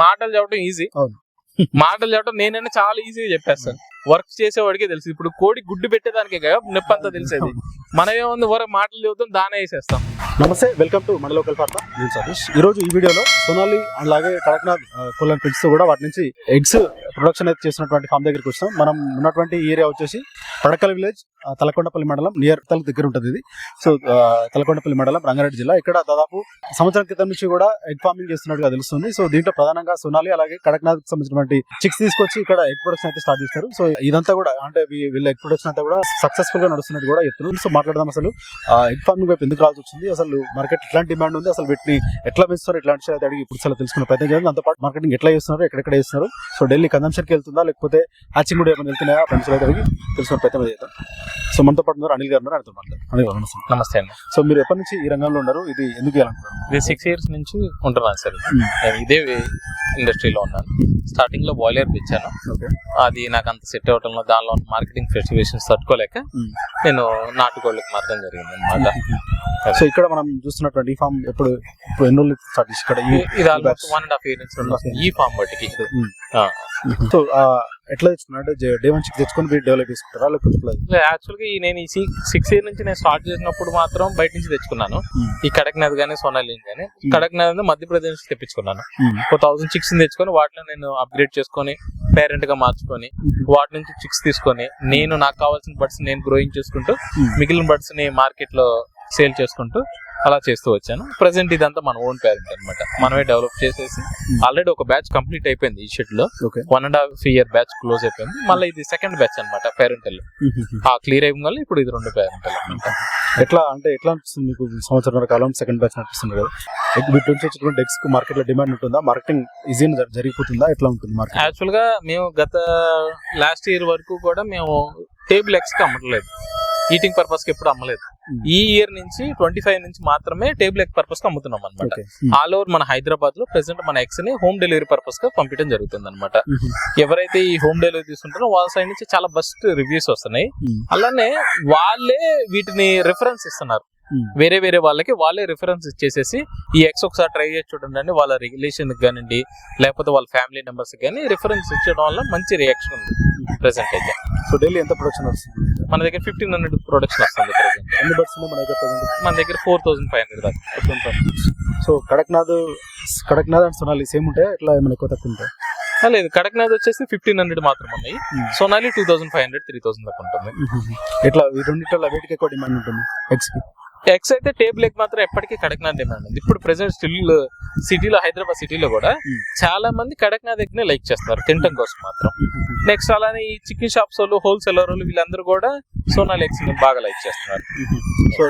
మాటలు చెప్పడం ఈజీ, మాటలు చెప్పడం నేనైనా చాలా ఈజీగా చెప్పేస్తాను. వర్క్ చేసేవాడికే తెలుసు. ఇప్పుడు కోడి గుడ్డు పెట్టేదానికే కదా నొప్పి అంతా తెలిసేది. మనం ఏముంది మాటలు చెబుతాం, దానే వేసేస్తాం. నమస్తే, వెల్కమ్ టు మన లోకల్ ఫార్మర్. నేను సతీష్. ఈ రోజు ఈ వీడియోలో సోనాలి అలాగే కడక్నాథ్ కోళ్ళని పెంచుతూ కూడా వాటి నుంచి ఎగ్స్ ప్రొడక్షన్ అయితే చేస్తున్నటువంటి ఫామ్ దగ్గరికి వచ్చాం. మనం ఉన్నటువంటి ఏరియా వచ్చేసి పడకల్ విలేజ్, తలకొండపల్లి మండలం, నియర్ తలకు దగ్గర ఉంటుంది ఇది. సో తలకొండపల్లి మండలం, రంగారెడ్డి జిల్లా. ఇక్కడ దాదాపు సంవత్సరం క్రితం నుంచి కూడా ఎగ్ ఫార్మింగ్ చేస్తున్నట్టుగా తెలుస్తుంది. సో దీంట్లో ప్రధానంగా సోనాలి అలాగే కడక్నాథ్ సంబంధించినటువంటి చిక్స్ తీసుకొచ్చి ఇక్కడ ఎగ్ ప్రొడక్షన్ అయితే స్టార్ట్ చేస్తారు. సో ఇదంతా కూడా అంటే వీళ్ళ ఎగ్ ప్రొడక్షన్ అంతా కూడా సక్సెస్ఫుల్ గా నడుస్తున్నట్టు కూడా చెప్తున్నారు. సో మాట్లాడదాం అసలు ఎగ్ ఫార్మింగ్ వైపు ఎందుకు రావాల్సి వచ్చింది, అసలు మార్కెట్ ఎట్లాంటి డిమాండ్ ఉంది, అసలు వీటిని ఎట్లా పెంచుతారు, ఇట్లాంటి విషయాలు అడిగి ఇప్పుడు అసలు తెలుసుకున్న ప్రయత్నం చేయాలి. దాంతో మార్కెటింగ్ ఎట్లా చేస్తున్నారు, ఎక్కడెక్కడ చేస్తున్నారు, సో ఢిల్లీ కన్సంప్షన్ కి వెళ్తుందా లేకపోతే హ్యాచింగ్ కూడా ఏమైనా వెళ్తున్నాయా, ఫ్రెండ్స్ అయితే అడిగి తెలుసుకున్న ప్రయత్నం చేద్దాం. సో మనతో పాటు అనిల్ గారు ఉన్నారు, ఆయనతో మాట్లాడారు. అనిల్ గారు నమస్తే అండి. సో మీరు ఎప్పటి నుంచి ఈ రంగంలో ఉన్నారు, ఇది ఎందుకు చేయాలనుకున్నారు? ఇది 6 years నుంచి ఉంటున్నాను సార్. నేను ఇదే ఇండస్ట్రీలో ఉన్నాను. స్టార్టింగ్ లో బాయిలర్ తెచ్చాను, అది నాకు అంత సెట్ అవటంలో దానిలో మార్కెటింగ్ ఫెసిలిటీస్ తట్టుకోలేక నేను నాటుకోళ్ళకి మాత్రం జరిగింది అనమాట. సో ఇక్కడ మనం చూస్తున్నటువంటి ఈ ఫామ్ ఎప్పుడు ఎన్ని రోజులు స్టార్ట్ చేసి ఇక్కడ ఇది ఆల్మోస్ట్ 1.5 years ఈ ఫామ్ బట్టికి. సో ఎట్లా తెచ్చుకున్నా, డే 1 చిక్స్ తెచ్చుకొని వీటి డెవలప్ చేసుకుంటారా లేకపోతే? యాక్చువల్గా నేను ఈ 6 years నుంచి నేను స్టార్ట్ చేసినప్పుడు మాత్రం బయట నుంచి తెచ్చుకున్నాను. ఈ కడక్నాథ్ గానీ సోనాలి గానీ. కడక్నాథ్ మధ్యప్రదేశ్ నుంచి తెప్పించుకున్నాను. 1000 చిక్స్ తెచ్చుకొని వాటిలో నేను అప్గ్రేడ్ చేసుకొని పేరెంట్ గా మార్చుకొని వాటి నుంచి చిక్స్ తీసుకొని నేను నాకు కావాల్సిన బర్డ్స్ నేను గ్రోయింగ్ చేసుకుంటూ మిగిలిన బర్డ్స్ ని మార్కెట్ లో సేల్ చేసుకుంటూ అలా చేస్తూ వచ్చాను. ప్రెసెంట్ ఇదంతా మన ఓన్ పేరెంట్ అనమాట. మనమే డెవలప్ చేసేసి ఆల్రెడీ ఒక బ్యాచ్ కంప్లీట్ అయిపోయింది ఈ షెడ్ లో. 1.5 year బ్యాచ్ క్లోజ్ అయిపోయింది. మళ్ళీ ఇది సెకండ్ బ్యాచ్ అనమాట పేరెంటల్. ఆ క్లియర్ అయిన వల్ల ఇప్పుడు ఇది 2 పేరెంటల్ అనమాట. ఎట్లా అనిపిస్తుంది మీకు సంవత్సరం కాలం సెకండ్ బ్యాచ్ అనిపిస్తుంది కదా? వీటి నుంచి వచ్చేటువంటి ఎగ్స్ కు మార్కెట్ లో డిమాండ్ ఉంటుందా, మార్కెటింగ్ ఈజీగా జరిగిపోతుందా, ఎట్లా ఉంటుంది మార్కెట్? యాక్చువల్ గా మేము గత లాస్ట్ ఇయర్ వరకు కూడా మేము టేబుల్ ఎగ్స్ కి అమ్మట్లేదు, ఈటింగ్ పర్పస్ కి ఎప్పుడు అమ్మలేదు. ఈ ఇయర్ నుంచి 25 నుంచి మాత్రమే టేబుల్ ఎగ్ పర్పస్ కి అమ్ముతున్నాం అనమాట. ఆల్ ఓవర్ మన హైదరాబాద్ లో ప్రెసెంట్ మన ఎగ్స్ ని హోమ్ డెలివరీ పర్పస్ గా పంపించడం జరుగుతుంది అనమాట. ఎవరైతే ఈ హోమ్ డెలివరీ తీసుకుంటారో వాళ్ళ సైడ్ నుంచి చాలా బెస్ట్ రివ్యూస్ వస్తున్నాయి. అలానే వాళ్ళే వీటిని రిఫరెన్స్ ఇస్తున్నారు. వేరే వేరే వాళ్ళకి వాళ్ళే రిఫరెన్స్ ఇచ్చేసేసి ఈ ఎగ్స్ ఒకసారి ట్రై చేసి చూడండి, వాళ్ళ రిలేషన్ కానివ్వండి లేకపోతే వాళ్ళ ఫ్యామిలీ మెంబర్స్ కానీ రిఫరెన్స్ ఇచ్చడం వల్ల మంచి రియాక్షన్ ఉంది ప్రెసెంట్ అయితే. సో డైలీ ఎంత ప్రొడక్షన్ వస్తుంది మన దగ్గర? 1500 ప్రొడక్షన్ వస్తుంది ప్రెసెంట్. ఎన్ని బర్డ్స్ మన దగ్గర 4500 దాకా. So Kadaknath and Sonali same ఉంటాయి, ఇట్లా ఏమైనా ఎక్కువ తక్కువ ఉంటాయి? లేదు, కడక్నాథ్ వచ్చేసి 1500 మాత్రం ఉన్నాయి. సోనాలి 2500 3000 దాకా ఉంటుంది. ఇట్లా ఈ రెండింటిలో వేటికి ఎక్కువ డిమాండ్ ఉంటుంది ఎగ్స్ కి? ఎగ్స్ అయితే టేబుల్ ఎగ్ మాత్రం ఎప్పటికీ కడక్నాథ్ డిమాండ్ ఉంది. ఇప్పుడు ప్రెసెంట్ స్టిల్ సిటీలో, హైదరాబాద్ సిటీలో కూడా చాలా మంది కడక్నాథ్ ఎగ్ నే లైక్ చేస్తున్నారు తినటం కోసం మాత్రం. నెక్స్ట్ అలానే ఈ చికెన్ షాప్స్ వాళ్ళు, హోల్సేలర్ వాళ్ళు వీళ్ళందరూ కూడా సోనాలి ఎగ్స్ ని బాగా లైక్ చేస్తున్నారు. సో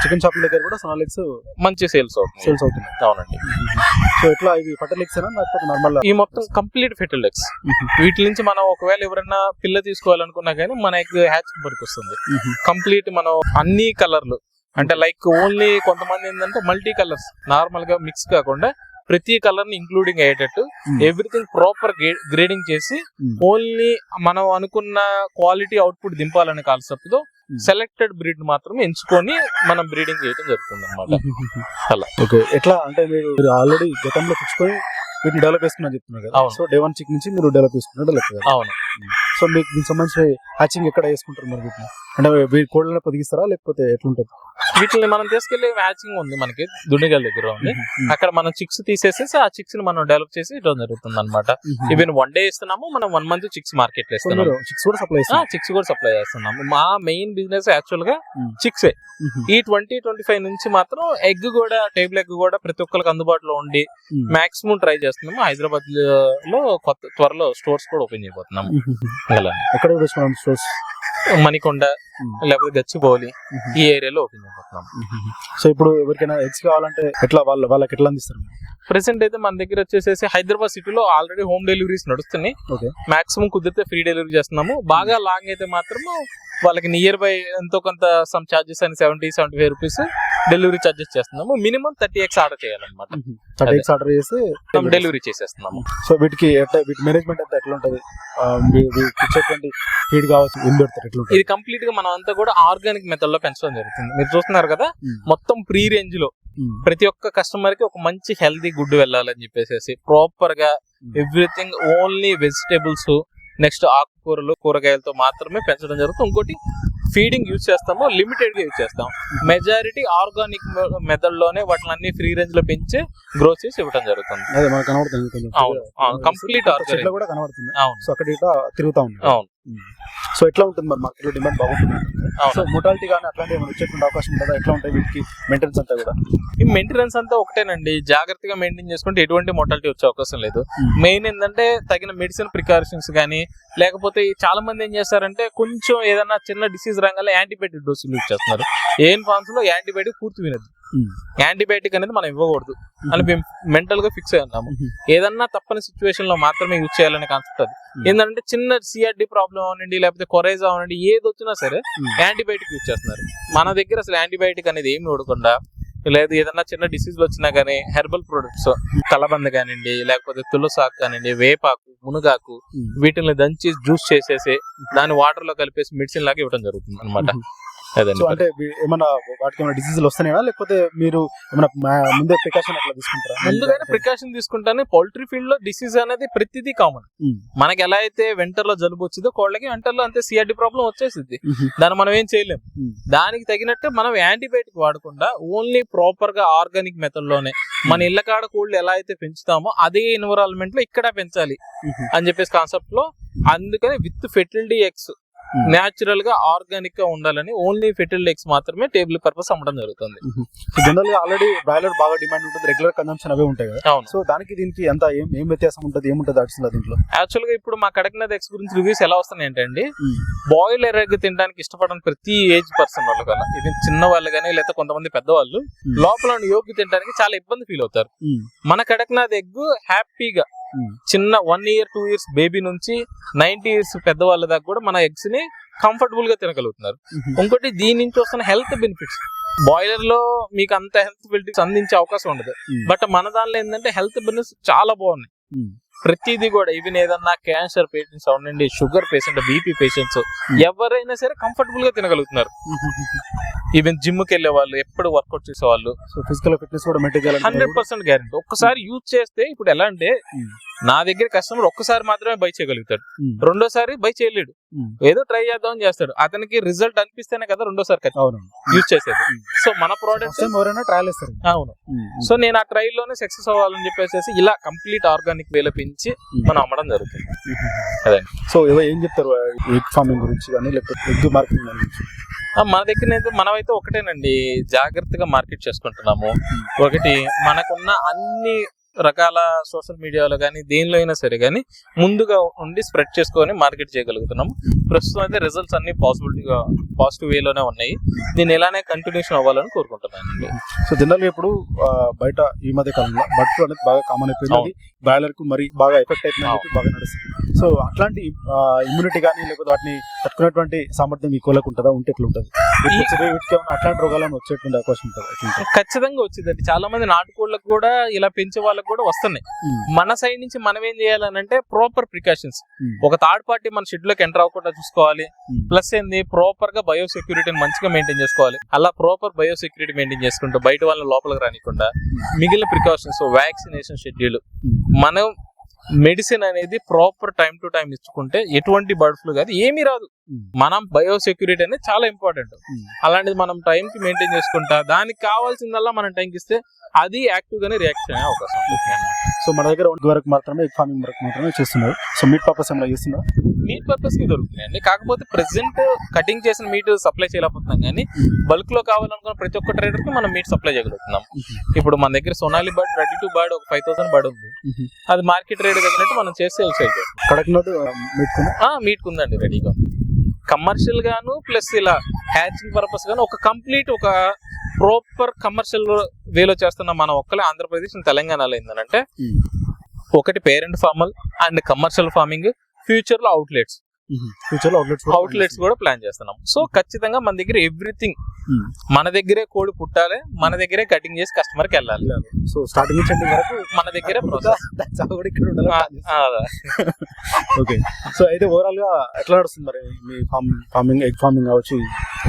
చికెన్ షాప్ దగ్గర కూడా సోనాలి ఎగ్స్ మంచి సేల్స్ అవుతుంది. అవునండి. సో ఇట్లా ఇవి ఫెటల్ ఎగ్స్ లేకపోతే నార్మల్? ఈ మొత్తం కంప్లీట్ ఫెటల్ ఎగ్స్. వీటి నుంచి మనం ఒకవేళ ఎవరైనా పిల్ల తీసుకోవాలనుకున్నా కానీ మన ఎగ్ హ్యాచింగ్ పనికి వస్తుంది. కంప్లీట్ మనం అన్ని కలర్లు అంటే లైక్ ఓన్లీ కొంతమంది ఏంటంటే మల్టీ కలర్స్ నార్మల్ గా మిక్స్ కాకుండా ప్రతి కలర్ ని ఇంక్లూడింగ్ అయ్యేటట్టు ఎవ్రీథింగ్ ప్రాపర్ గ్రేడింగ్ చేసి ఓన్లీ మనం అనుకున్న క్వాలిటీ అవుట్పుట్ దింపాలనే కాన్సెప్ట్ తో సెలెక్టెడ్ బ్రీడ్ మాత్రమే ఎంచుకొని మనం బ్రీడింగ్ చేయడం జరుగుతుంది అనమాట. అలా ఓకే. ఎట్లా అంటే మీరు ఆల్రెడీ గతంలో తెచ్చుకొని వీటిని డెవలప్ చేసుకున్నా చెప్తున్నారు కదా? సో డే 1 చిక్ నుంచి మీరు డెవలప్ చేసుకున్నట్టు లెక్క. అవును. సో మీకు దీనికి సంబంధించి హ్యాచింగ్ ఎక్కడ చేసుకుంటారు మరి? వీటిని అంటే కోళ్ళని పొదిగిస్తారా లేకపోతే ఎట్లుంటది? వీటిని మనం తీసుకెళ్లి హ్యాచింగ్ ఉంది మనకి దుండిగల్ దగ్గర ఉంది. అక్కడ మనం చిక్స్ తీసేసి ఆ చిక్స్ ని మనం డెవలప్ చేసి ఇవ్వడం జరుగుతుంది అనమాట. ఈవెన్ 1 day ఇస్తున్నాము, మనం 1 month చిక్స్ మార్కెట్ లో ఇస్తున్నాము. చిక్స్ కూడా సప్లై చేస్తున్నాము. మా మెయిన్ బిజినెస్ యాక్చువల్ గా చిక్సే. ఈ 2025 నుంచి మాత్రం ఎగ్ కూడా, టేబుల్ ఎగ్ కూడా ప్రతి ఒక్కరికి అందుబాటులో ఉండి మాక్సిమం ట్రై చేస్తున్నాము. హైదరాబాద్ లో త్వరలో స్టోర్స్ కూడా ఓపెన్ చేయబోతున్నాము. ఎక్కడ స్టోర్స్? మణికొండ లేకపోతే గచ్చిబౌలి ఈ ఏరియాలో ఓపెన్ చేయబోతున్నాం. సో ఇప్పుడు ఎవరికైనా ఎగ్స్ కావాలంటే ఎట్లా వాళ్ళకి ఎట్లా అందిస్తారు? ప్రెసెంట్ అయితే మన దగ్గర వచ్చేసేసి హైదరాబాద్ సిటీలో ఆల్రెడీ హోమ్ డెలివరీస్ నడుస్తున్నాయి. మాక్సిమం కుదిరితే ఫ్రీ డెలివరీ చేస్తున్నాము. బాగా లాంగ్ అయితే మాత్రం వాళ్ళకి నియర్ బై ఎంతో కొంత సమ్ చార్జెస్ అని 70-75 రూపీస్ డెలివరీ చార్జెస్ చేస్తున్నాము. మినిమం 30x ఆర్డర్ చేయాలన్నమాట. 30x ఆర్డర్ చేసి డెలివరీ చేసేస్తున్నాము. సో వీటి మేనేజ్మెంట్ అంతా ఎట్లా ఉంటది? ఇచ్చేటువంటి ఫీడ్ కావచ్చు, ఏం పెడతారు, ఎట్లా ఉంటుంది? ఇది కంప్లీట్ గా మనం అంతా కూడా ఆర్గానిక్ మెథడ్ లో పెంచడం జరుగుతుంది. మీరు చూస్తున్నారు కదా, మొత్తం ప్రీ రేంజ్ లో ప్రతి ఒక్క కస్టమర్ కి ఒక మంచి హెల్దీ గుడ్ వెళ్ళాలని చెప్పేసి ప్రాపర్ గా ఎవ్రీథింగ్ ఓన్లీ వెజిటేబుల్స్, నెక్స్ట్ ఆకుకూరలు, కూరగాయలతో మాత్రమే పెంచడం జరుగుతుంది. ఇంకోటి ఫీడింగ్ యూజ్ చేస్తాము, లిమిటెడ్ గా యూజ్ చేస్తాం. మెజారిటీ ఆర్గానిక్ మెథడ్ లోనే వాటిని అన్ని ఫ్రీ రేంజ్ లో పెంచి గ్రో చేసి ఇవ్వడం జరుగుతుంది. అవును, కంప్లీట్ ఆర్గానిక్ కూడా కనబడుతుంది. అవును, సో అక్కడ ఇట్లా తిరుగుతా ఉంది. అవును. సో ఎట్లా ఉంటుంది మరి మార్కెట్ లో డిమాండ్ బాగుంటుంది? సో మోటాలిటీ కానీ అట్లాంటి ఏమైనా వచ్చేటువంటి అవకాశం ఉంటుందా? ఎట్లా ఉంటాయి వీటికి మెయింటెనెన్స్ అంతా కూడా? ఈ మెయింటెనెన్స్ అంతా ఒకటేనండి, జాగ్రత్తగా మెయింటైన్ చేసుకుంటే ఎటువంటి మోటాలిటీ వచ్చే అవకాశం లేదు. మెయిన్ ఏంటంటే తగిన మెడిసిన్ ప్రికాషన్స్ కానీ, లేకపోతే చాలా మంది ఏం చేస్తారంటే కొంచెం ఏదైనా చిన్న డిసీజ్ రాగానే యాంటీబయాటిక్ డోసులు యూజ్ చేస్తున్నారు. ఏం ఫార్మ్స్ లో యాంటీబయాటిక్ పూర్తి వినదు. యాంటీబయాటిక్ అనేది మనం ఇవ్వకూడదు అని మేము మెంటల్ గా ఫిక్స్ అయి ఉన్నాము. ఏదన్నా తప్పని సిచ్యువేషన్ లో మాత్రమే యూజ్ చేయాలనే కాన్సెప్ట్ అది. ఏంటంటే చిన్న సిఆర్డి ప్రాబ్లం అవనండి, లేకపోతే కొరైజా అవనండి, ఏది వచ్చినా సరే యాంటీబయాటిక్ యూజ్ చేస్తున్నారు. మన దగ్గర అసలు యాంటీబయాటిక్ అనేది ఏమి వాడకుండా, లేదు ఏదన్నా చిన్న డిసీజ్ వచ్చినా కానీ హెర్బల్ ప్రొడక్ట్స్, కలబంద కానివ్వండి, లేకపోతే తులసాకు కానివ్వండి, వేపాకు, మునగాకు, వీటిని దంచి జ్యూస్ చేసేసి దాన్ని వాటర్ లో కలిపేసి మెడిసిన్ లాగా ఇవ్వడం జరుగుతుంది అనమాట. అంటే ఏమన్నా వాటికి ఏమైనా డిసీజులు వస్తున్నాయా, లేకపోతే మీరు ఏమైనా ముందే ప్రికాషన్ అట్లా తీసుకుంటారా? ముందుగానే ప్రికాషన్ తీసుకుంటాను. పౌల్ట్రీ ఫీల్డ్ లో డిసీజ్ అనేది ప్రతిదీ కామన్. మనకి ఎలా అయితే వింటర్ లో జలుబు వచ్చిందో కోళ్ళకి వింటర్ లో అంతే సిఆర్డి ప్రాబ్లం వచ్చేసింది. దాన్ని మనం ఏం చేయలేం. దానికి తగినట్టు మనం యాంటీబయాటిక్ వాడకుండా ఓన్లీ ప్రాపర్ గా ఆర్గానిక్ మెథడ్ లోనే మన ఇళ్ల కాడ కోళ్ళు ఎలా అయితే పెంచుతామో అదే ఎన్విరాన్మెంట్ లో ఇక్కడ పెంచాలి అని చెప్పేసి కాన్సెప్ట్ లో, అందుకని విత్ ఫెర్టిలిటీ ఎగ్స్ న్యాచురల్ గా ఆర్గానిక్ గా ఉండాలని ఓన్లీ ఫెర్టిలిటీ ఎగ్స్ మాత్రమే టేబుల్ పర్పస్ అమ్మడం జరుగుతుంది. జనరల్ గా ఆల్రెడీ బ్రాయిలర్ బాగా డిమాండ్ ఉంటుంది, రెగ్యులర్ కన్సంప్షన్ అవే ఉంటాయి కదా. అవును. సో దానికి దీనికి ఎంత ఏం వ్యత్యాసం ఉంటుంది, ఏముంటుంది అసలు దీంట్లో? యాక్చువల్ గా ఇప్పుడు మా కడక్నాథ్ ఎగ్స్ గురించి రివ్యూస్ ఎలా వస్తున్నాయి అంటే, బాయిలర్ ఎగ్ తినడానికి ఇష్టపడని ప్రతి ఏజ్ పర్సన్ వాళ్ళు కదా, ఇది చిన్న వాళ్ళు కానీ లేదా కొంతమంది పెద్దవాళ్ళు లోపల యోగి తినడానికి చాలా ఇబ్బంది ఫీల్ అవుతారు. మన కడక్నాథ్ ఎగ్ హ్యాపీగా చిన్న 1 year 2 years బేబీ నుంచి 90 years పెద్దవాళ్ళ దాకా కూడా మన ఎగ్స్ ని కంఫర్టబుల్ గా తినగలుగుతున్నారు. ఇంకోటి దీని నుంచి వస్తున్న హెల్త్ బెనిఫిట్స్, బాయిలర్ లో మీకు అంత హెల్త్ బెనిఫిట్స్ అందించే అవకాశం ఉండదు. బట్ మన దానిలో ఏంటంటే హెల్త్ బెనిఫిట్స్ చాలా బాగున్నాయి. ప్రతిదీ కూడా ఈవెన్ ఏదన్నా క్యాన్సర్ పేషెంట్స్ అవునండి, షుగర్ పేషెంట్, బీపీ పేషెంట్స్ ఎవరైనా సరే కంఫర్టబుల్ గా తినగలుగుతున్నారు. ఈవెన్ జిమ్ కి వెళ్ళే వాళ్ళు, ఎప్పుడు వర్కౌట్ చేసే వాళ్ళు, ఫిజికల్ ఫిట్నెస్ కూడా మెయింటైన్ చేయాలి. 100% గ్యారెంటీ. ఒక్కసారి యూజ్ చేస్తే, ఇప్పుడు ఎలా అంటే నా దగ్గర కస్టమర్ ఒక్కసారి మాత్రమే బై చేయగలుగుతాడు, రెండోసారి బై చేయలేడు. ఏదో ట్రై చేద్దాం అని చేస్తాడు, అతనికి రిజల్ట్ అనిపిస్తేనే కదా రెండోసారి యూజ్ చేసేది. సో మన ప్రోడక్ట్ ట్రయల్ ఇస్తారు. అవును. సో నేను ఆ ట్రయల్ లోనే సక్సెస్ అవ్వాలని చెప్పేసి ఇలా కంప్లీట్ ఆర్గానిక్ వేలో పెంచి మనం అమ్మడం జరుగుతుంది. అదే. సో ఏం చెప్తారు ఎగ్ ఫార్మింగ్ గురించి కానీ, లేకపోతే ఎగ్ మార్కెటింగ్ గురించి? మన దగ్గర మనమైతే ఒకటేనండి, జాగ్రత్తగా మార్కెట్ చేసుకుంటున్నాము. ఒకటి మనకున్న అన్ని రకాల సోషల్ మీడియాలో కానీ దేనిలో అయినా సరే కానీ ముందుగా ఉండి స్ప్రెడ్ చేసుకొని మార్కెట్ చేయగలుగుతున్నాము. ప్రస్తుతం అయితే రిజల్ట్స్ అన్ని పాజిటివ్ వేలోనే ఉన్నాయి. దీన్ని ఎలానే కంటిన్యూషన్ అవ్వాలని కోరుకుంటున్నానండి. సో జనరల్ గా ఇప్పుడు బయట ఈ మధ్య కాలంలో బర్డ్ ఫ్లూ అనేది బాగా కామన్ అయిపోయింది. బ్రాయిలర్ కు మరి బాగా ఎఫెక్ట్ అయిపోయింది, బాగా నడుస్తుంది. సో అట్లాంటి ఇమ్యూనిటీ కానీ లేకపోతే వాటిని తట్టుకునేటువంటి సామర్థ్యం ఈ కోళ్ళకు ఉంటుందా? ఉంటే ఎట్లా ఉంటుంది? వీటికి అట్లాంటి రోగాలను వచ్చేటువంటి అవకాశం ఉంటుంది? ఖచ్చితంగా వచ్చిందండి. చాలా మంది నాటుకోళ్ళకు కూడా ఇలా పెంచే వాళ్ళకు కూడా వస్తున్నాయి. మన సైడ్ నుంచి మనం ఏం చేయాలంటే ప్రాపర్ ప్రికాషన్స్, ఒక థర్డ్ పార్టీ మన షెడ్ లోకి ఎంటర్ అవ్వకుండా చూసుకోవాలి. ప్లస్ ఏంది, ప్రాపర్ గా బయోసెక్యూరిటీని మంచిగా మెయింటైన్ చేసుకోవాలి. అలా ప్రాపర్ బయోసెక్యూరిటీ మెయింటైన్ చేసుకుంటూ బయట వాళ్ళని లోపలికి రానికుండా మిగిలిన ప్రికాషన్స్, వ్యాక్సినేషన్ షెడ్యూల్, మనం మెడిసిన్ అనేది ప్రాపర్ టైం టు టైం ఇచ్చుకుంటే ఎటువంటి బర్డ్ ఫ్లూ కాదు, ఏమీ రాదు. మనం బయోసెక్యూరిటీ అనేది చాలా ఇంపార్టెంట్. అలాంటిది మనం టైం కి మెయింటైన్ చేసుకుంటా దానికి కావాల్సిందల్లా మనం టైంకి ఇస్తే అది యాక్టివ్ గానే రియాక్షన్ అయ్యే అవకాశం ఉంటుంది. సో మన దగ్గర వరకు మాత్రమే ఎగ్ ఫార్మింగ్ వరకు మాత్రమే చేస్తున్నారు. సో మీట్ పర్పస్ ఏమైనా చేస్తున్నారు? మీట్ పర్పస్ కి దొరుకుతున్నాయండి. కాకపోతే ప్రెసెంట్ కటింగ్ చేసిన మీట్ సప్లై చేయలేకపోతున్నాం, కానీ బల్క్ లో కావాలనుకున్న ప్రతి ఒక్క ట్రేడర్ కి మనం మీట్ సప్లై చేయగలుగుతున్నాం. ఇప్పుడు మన దగ్గర Sonali bird, ready to bird ఒక 5000 బర్డ్ ఉంది. అది మార్కెట్ రేట్ తగినట్టు మనం చేసి సేల్ చేయాలి. కడక్నాథ్ మీట్ ఉందండి రెడీగా. కమర్షియల్ గాను ప్లస్ ఇలా హ్యాచింగ్ పర్పస్ గాను ఒక కంప్లీట్ ఒక ప్రాపర్ కమర్షియల్ వేలో చేస్తున్న మన ఒక్కలే ఆంధ్రప్రదేశ్ తెలంగాణలో ఏంటంటే ఒకటి parent formal and commercial farming, future లో అవుట్లెట్స్ ఫ్యూచర్ లో అవుట్లెట్స్ కూడా ప్లాన్ చేస్తున్నాం. సో ఖచ్చితంగా మన దగ్గర ఎవ్రీథింగ్, మన దగ్గరే కోడి పుట్టాలి, మన దగ్గరే కటింగ్ చేసి కస్టమర్ కి వెళ్ళాలి. సో స్టార్టింగ్ నుంచి ఎండింగ్ వరకు మన దగ్గరే ప్రాసెస్. ఓకే. సో అయితే ఓవరాల్ గా ఎట్లా నడుస్తుంది మరి మీ ఫార్మింగ్, ఎగ్ ఫార్మింగ్ కావచ్చు,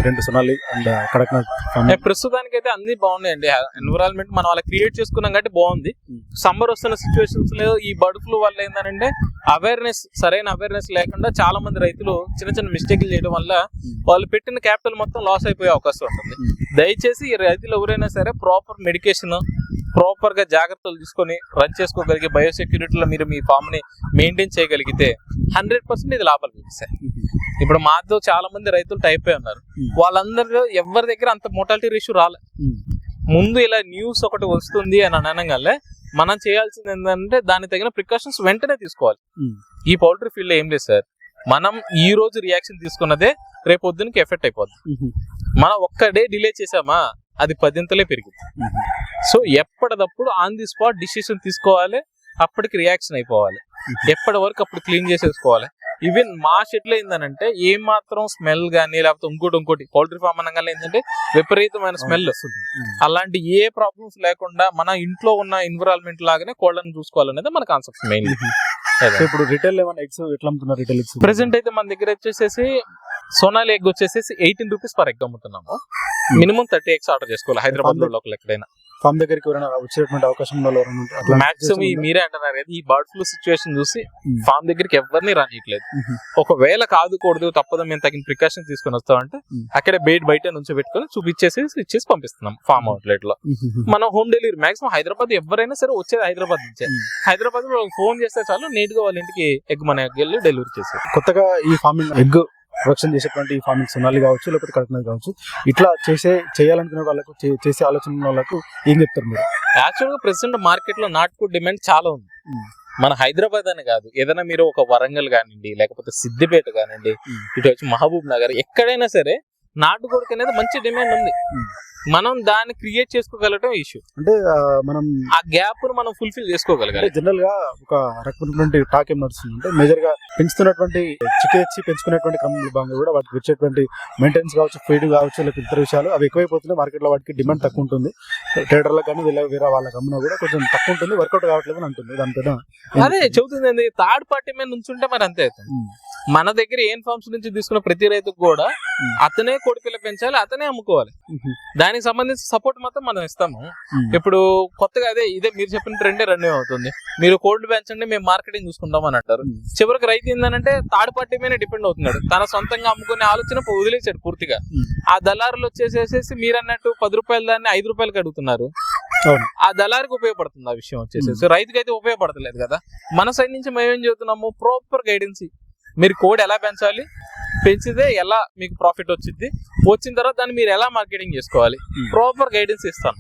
రెండు సొనాలి అండ్ కడక్నాథ్ ఫార్మింగ్? ప్రస్తుతానికి అయితే అన్ని బాగున్నాయండి. ఎన్విరాన్మెంట్ మనం అలా క్రియేట్ చేసుకున్నాం కాబట్టి బాగుంది. సమ్మర్ వస్తున్న సిచ్యువేషన్స్ లో ఈ బర్డ్ ఫ్లూ వల్ల ఏంటంటే సరైన అవేర్నెస్ లేకుండా చాలా మంది రైతులు చిన్న చిన్న మిస్టేక్లు చేయడం వల్ల వాళ్ళు పెట్టిన క్యాపిటల్ మొత్తం లాస్ అయిపోయే అవకాశం ఉంటుంది. దయచేసి ఈ రైతులు ఎవరైనా సరే ప్రాపర్ మెడికేషన్, ప్రాపర్ గా జాగ్రత్తలు తీసుకొని రన్ చేసుకోగలిగే బయోసెక్యూరిటీలో మీరు మీ ఫామ్ ని మెయింటైన్ చేయగలిగితే 100% ఇది లాభాలు చూపిస్తాయి. ఇప్పుడు మాతో చాలా మంది రైతులు టైప్ అయి ఉన్నారు. వాళ్ళందరూ ఎవరి దగ్గర అంత మోర్టాలిటీ రేషియో రాలే. ముందు ఇలా న్యూస్ ఒకటి వస్తుంది అని అనగానే మనం చేయాల్సింది ఏంటంటే దానికి తగిన ప్రికాషన్స్ వెంటనే తీసుకోవాలి. ఈ పౌల్ట్రీ ఫీల్డ్ ఏం లేదు సార్, మనం ఈ రోజు రియాక్షన్ తీసుకున్నదే రేపు పొద్దునకి ఎఫెక్ట్ అయిపోద్ది. మనం ఒక్క డే డిలే చేసామా అది 10 పెరిగింది. సో ఎప్పటిదప్పుడు ఆన్ ది స్పాట్ డిసిషన్ తీసుకోవాలి, అప్పటికి రియాక్షన్ అయిపోవాలి, ఎప్పటి వరకు అప్పుడు క్లీన్ చేసేసుకోవాలి. ఈవెన్ మా షెడ్లో ఏంటంటే ఏం మాత్రం స్మెల్ కానీ లేకపోతే ఇంకోటి పౌల్ట్రీ ఫామ్ అనగానే ఏంటంటే విపరీతమైన స్మెల్ వస్తుంది. అలాంటి ఏ ప్రాబ్లమ్స్ లేకుండా మన ఇంట్లో ఉన్న ఎన్విరాన్మెంట్ లాగానే కోళ్ళని చూసుకోవాలనేది మన కాన్సెప్ట్ మెయిన్. ఇప్పుడు రిటైల్ ఎగ్స్ ఎట్లా అమ్ముతున్నారు? రిటైల్ ఎగ్స్ ప్రెసెంట్ అయితే మన దగ్గర వచ్చేసేసి సోనాలి ఎగ్ వచ్చేసి 18 రూపీస్ పర్ ఎగ్ అమ్ముతున్నాము. మినిమం 30 ఎగ్స్ ఆర్డర్ చేసుకోవాలి హైదరాబాద్ లో లోకల్ ఎక్కడైనా. ఫామ్ దగ్గరికి వచ్చేటువంటి అవకాశం మాక్సిమం మీరే అంటున్నారు కదా, ఈ బర్డ్ ఫ్లూ సిచ్యువేషన్ చూసి ఫామ్ దగ్గరికి ఎవరిని రానియట్లేదు. ఒకవేళ కాదుకూడదు తప్పదు మేము తగిన ప్రికాషన్ తీసుకొని వస్తామంటే అక్కడే బయట నుంచి పెట్టుకొని ఇచ్చేసి పంపిస్తున్నాం ఫామ్ అవుట్లెట్ లో. మనం హోమ్ డెలివరీ మాక్సిమం హైదరాబాద్ ఎవరైనా సరే వచ్చేది హైదరాబాద్ నుంచే. హైదరాబాద్ లో ఫోన్ చేస్తే చాలు నీట్ గా వాళ్ళ ఇంటికి ఎగ్ మన వెళ్ళి డెలివరీ చేసేది. కొత్తగా ఈ ఫార్మింగ్ ఎగ్ ప్రొడక్షన్ చేసేటువంటి ఈ ఫార్మింగ్ సొనాలి కావచ్చు లేకపోతే కడక్నాథ్ కావచ్చు, ఇట్లా చేయాలనుకునే వాళ్ళకు, చేసే ఆలోచన ఉన్న వాళ్ళకు ఏం చెప్తారు మీరు? యాక్చువల్ గా ప్రెసెంట్ మార్కెట్ లో నాటుకోడి డిమాండ్ చాలా ఉంది. మన హైదరాబాద్ అని కాదు, ఏదైనా మీరు ఒక వరంగల్ కానివ్వండి లేకపోతే సిద్దిపేట కానివ్వండి, ఇటు వచ్చి మహబూబ్ నగర్, ఎక్కడైనా సరే నాటుకోడికి అనేది మంచి డిమాండ్ ఉంది. మనం దాన్ని క్రియేట్ చేసుకోగలటం ఇష్యూ. అంటే మనం ఆ గ్యాప్ ను మనం ఫుల్ఫిల్ చేసుకోగలగాలి. జనరల్ గా ఒక రకమైనటువంటి టాక్ ఏం నడుస్తుంది అంటే మేజర్ గా పెంచుతున్నటువంటి చికెచ్చి పెంచుకునేటువంటి క్రమం భాగంగా కూడా వాటికి వచ్చేటువంటి మెయింటెనెన్స్ కావచ్చు, ఫీడ్ కావచ్చు, లేకపోతే ఇతర విషయాలు అవి ఎక్కువైపోతున్నాయి. మార్కెట్ లో వాటికి డిమాండ్ తక్కువ ఉంటుంది. ట్రేడర్లకు కానీ వేరే వాళ్ళకి అమ్మినా కూడా కొంచెం తక్కువ ఉంటుంది, వర్కౌట్ కావట్లేదు అని అంటుంది. దానిపైన అదే చెబుతుంది, థర్డ్ పార్టీ మీద నుంచుంటే మరి అంతే అవుతుంది. మన దగ్గర ఏం ఫార్మ్స్ నుంచి తీసుకున్న ప్రతి రైతుకు కూడా అతనే కోడిపిల్ల పెంచాలి, అతనే అమ్ముకోవాలి. దానికి సంబంధించిన సపోర్ట్ మాత్రం మనం ఇస్తాము. ఇప్పుడు కొత్తగా ఇదే మీరు చెప్పిన ట్రెండే రన్నింగ్ అవుతుంది. మీరు కోళ్ళు పెంచండి మేము మార్కెటింగ్ చూసుకుంటాం అని అంటారు. చివరికి రైతు ఏంటంటే థర్డ్ పార్టీ మీద డిపెండ్ అవుతున్నాడు. తన సొంతంగా అమ్ముకునే ఆలోచన వదిలేసాడు పూర్తిగా. ఆ దళారులు వచ్చేసేసి మీరు అన్నట్టు 10 రూపాయలు దాన్ని 5 రూపాయలకి అడుగుతున్నారు. ఆ దళారికి ఉపయోగపడుతుంది ఆ విషయం వచ్చేసేసి, రైతుకి అయితే ఉపయోగపడతలేదు కదా. మన సైడ్ నుంచి మేము ఏం చెబుతున్నాము, ప్రాపర్ గైడెన్స్. మీరు కోడి ఎలా పెంచాలి, పెంచితే ఎలా మీకు ప్రాఫిట్ వచ్చిన తర్వాత దాన్ని మీరు ఎలా మార్కెటింగ్ చేసుకోవాలి, ప్రాపర్ గైడెన్స్ ఇస్తాను.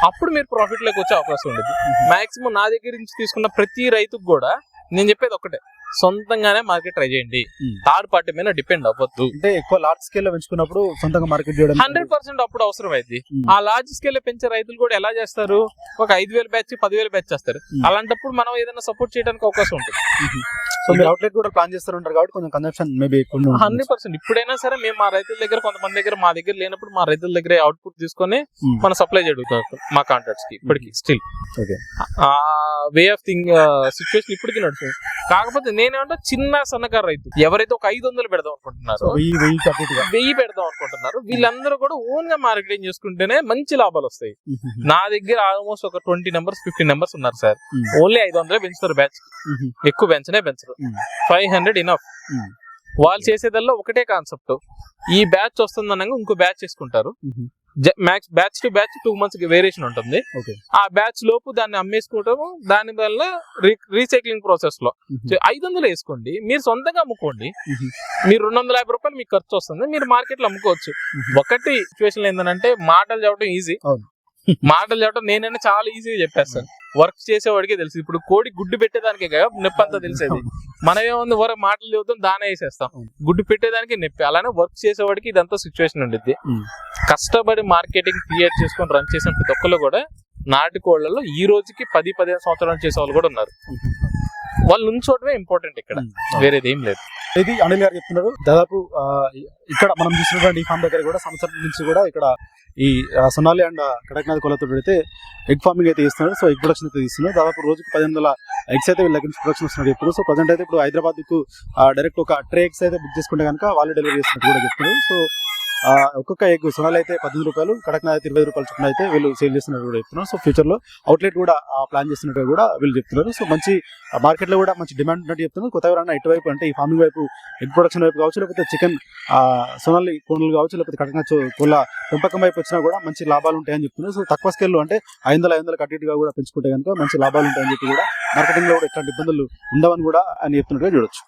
అప్పుడు మీరు ప్రాఫిట్ లోకి వచ్చే అవకాశం ఉండదు. మాక్సిమం నా దగ్గర నుంచి తీసుకున్న ప్రతి రైతుకు కూడా నేను చెప్పేది ఒకటే, సొంతంగానే మార్కెట్ ట్రై చేయండి, థర్డ్ పార్టీ మీద డిపెండ్ అవ్వద్దు. అంటే ఎక్కువ లార్జ్ స్కేల్ లో పెంచుకున్నప్పుడు సొంతంగా మార్కెట్ చేయడం 100% అప్పుడు అవసరం అయింది. ఆ లార్జ్ స్కేల్ లో పెంచే రైతులు కూడా ఎలా చేస్తారు, ఒక 5,000 బ్యాచ్ 10,000 బ్యాచ్ చేస్తారు. అలాంటప్పుడు మనం ఏదైనా సపోర్ట్ చేయడానికి అవకాశం ఉంటుంది. సో మీరు అవుట్లెట్ కూడా ప్లాన్ చేస్తారు కాబట్టి కొంచెం కన్జంప్షన్ మేబీ 100%. ఇప్పుడైనా సరే మేము మా రైతుల దగ్గర, కొంతమంది దగ్గర మా దగ్గర లేనప్పుడు మా రైతుల దగ్గర అవుట్పుట్ తీసుకొని మనం సప్లై చేయగలుగుతాం మా కాంట్రాక్ట్స్ కి. ఇప్పటికి still way of thing situation ఇప్పటికీ నడుస్తుంది. కాకపోతే నేనేమంటే చిన్న సన్నకారు రైతు ఎవరైతే ఒక 500 పెడదాం అనుకుంటున్నారు, 1000 పెడదాం అనుకుంటున్నారు, వీళ్ళందరూ కూడా ఓన్ గా మార్కెటింగ్ చేసుకుంటేనే మంచి లాభాలు వస్తాయి. నా దగ్గర ఆల్మోస్ట్ ఒక 20 మెంబర్స్ 15 మెంబర్స్ ఉన్నారు సార్. ఓన్లీ 500 పెంచుతారు బ్యాచ్, ఎక్కువ పెంచరు. 500 ఇనఫ్. వాళ్ళు చేసేదల్లా ఒకటే కాన్సెప్ట్, ఈ బ్యాచ్ వస్తుందనగా ఇంకో బ్యాచ్ చేసుకుంటారు. Max batch to batch 2 months variation ఉంటుంది. ఆ బ్యాచ్ లోపు దాన్ని అమ్మేసుకోవటము, దాని వల్ల రీసైక్లింగ్ ప్రాసెస్ లో 500 వేసుకోండి, మీరు సొంతంగా అమ్ముకోండి. మీరు 250 రూపాయలు మీకు ఖర్చు వస్తుంది, మీరు మార్కెట్ లో అమ్ముకోవచ్చు. ఒకటి సిచ్యువేషన్ ఏంటంటే మాటలు చెప్పడం ఈజీ, మాటలు చెప్పడం నేనైనా చాలా ఈజీగా చెప్పేస్తాను. వర్క్ చేసేవాడికే తెలుసు. ఇప్పుడు కోడి గుడ్డు పెట్టేదానికే కదా నొప్పి అంతా తెలిసేది. మనమేముంది వరకు మాటలు చెబుతాం, దానే వేసేస్తాం. గుడ్డు పెట్టేదానికి నొప్పి. అలానే వర్క్ చేసేవాడికి ఇదంతా సిచ్యువేషన్ ఉండిద్ది. కష్టపడి మార్కెటింగ్ క్రియేట్ చేసుకొని రన్ చేసిన ప్రతి ఒక్కళ్ళు కూడా నాటుకోళ్లలో ఈ రోజుకి 10-15 సంవత్సరాలు చేసే వాళ్ళు కూడా ఉన్నారు. వాళ్ళు నుంచోవడమే ఇంపార్టెంట్ ఇక్కడ, వేరేది ఏం లేదు. ఇది అనిల్ గారు చెప్తున్నారు. దాదాపు ఇక్కడ మనం చూసినటువంటి ఈ ఫామ్ దగ్గర కూడా సంవత్సరం నుంచి కూడా ఇక్కడ ఈ సొనాలి అండ్ కడక్నాథ్ కోళ్ళతో పెడితే ఎగ్ ఫార్మింగ్ అయితే చేస్తున్నారు. సో ఎగ్ ప్రొడక్షన్ అయితే తీస్తున్నారు. దాదాపు రోజుకు 1800 ఎగ్స్ అయితే వీళ్ళ దగ్గర నుంచి ప్రొడక్షన్ వస్తున్నారు చెప్తున్నారు. సో ప్రజెంట్ అయితే ఇప్పుడు హైదరాబాద్ కు డైరెక్ట్ ఒక ట్రే ఎగ్స్ అయితే బుక్ చేసుకుంటే కనుక వాళ్ళు డెలివరీ చేస్తున్నట్టు కూడా చెప్తున్నారు. సో ఒక్కొక్క ఎగ్ సొనాలి అయితే 18 రూపాయలు, కడక్నాథ్ అయితే 20 రూపాయలు చొప్పున అయితే వీళ్ళు సేల్ చేస్తున్నట్టు కూడా చెప్తున్నారు. సో ఫ్యూచర్ లో అవుట్లెట్ కూడా ప్లాన్ చేస్తున్నట్టు కూడా వీళ్ళు చెప్తున్నారు. సో మంచి మార్కెట్ లో కూడా మంచి డిమాండ్ ఉన్నట్టు చెప్తున్నారు. కొత్త ఎవరైనా ఇటువైపు అంటే ఈ ఫార్మింగ్ వైపు ఎగ్ ప్రొడక్షన్ వైపు కావచ్చు, లేకపోతే చికెన్ సొనాలి కోళ్ళు కావచ్చు, లేకపోతే కడక్నాథ్ కోళ్ళ పెంపకం వైపు వచ్చినా కూడా మంచి లాభాలు ఉంటాయని చెప్తున్నారు. సో తక్కువ స్కేల్లో అంటే 500 కట్టిగా కూడా పెంచుకుంటే కనుక మంచి లాభాలు ఉంటాయని చెప్పి కూడా మార్కెటింగ్ లో కూడా ఎట్లాంటి ఇబ్బందులు ఉండవని కూడా అని చెప్తున్నట్టుగా చూడొచ్చు.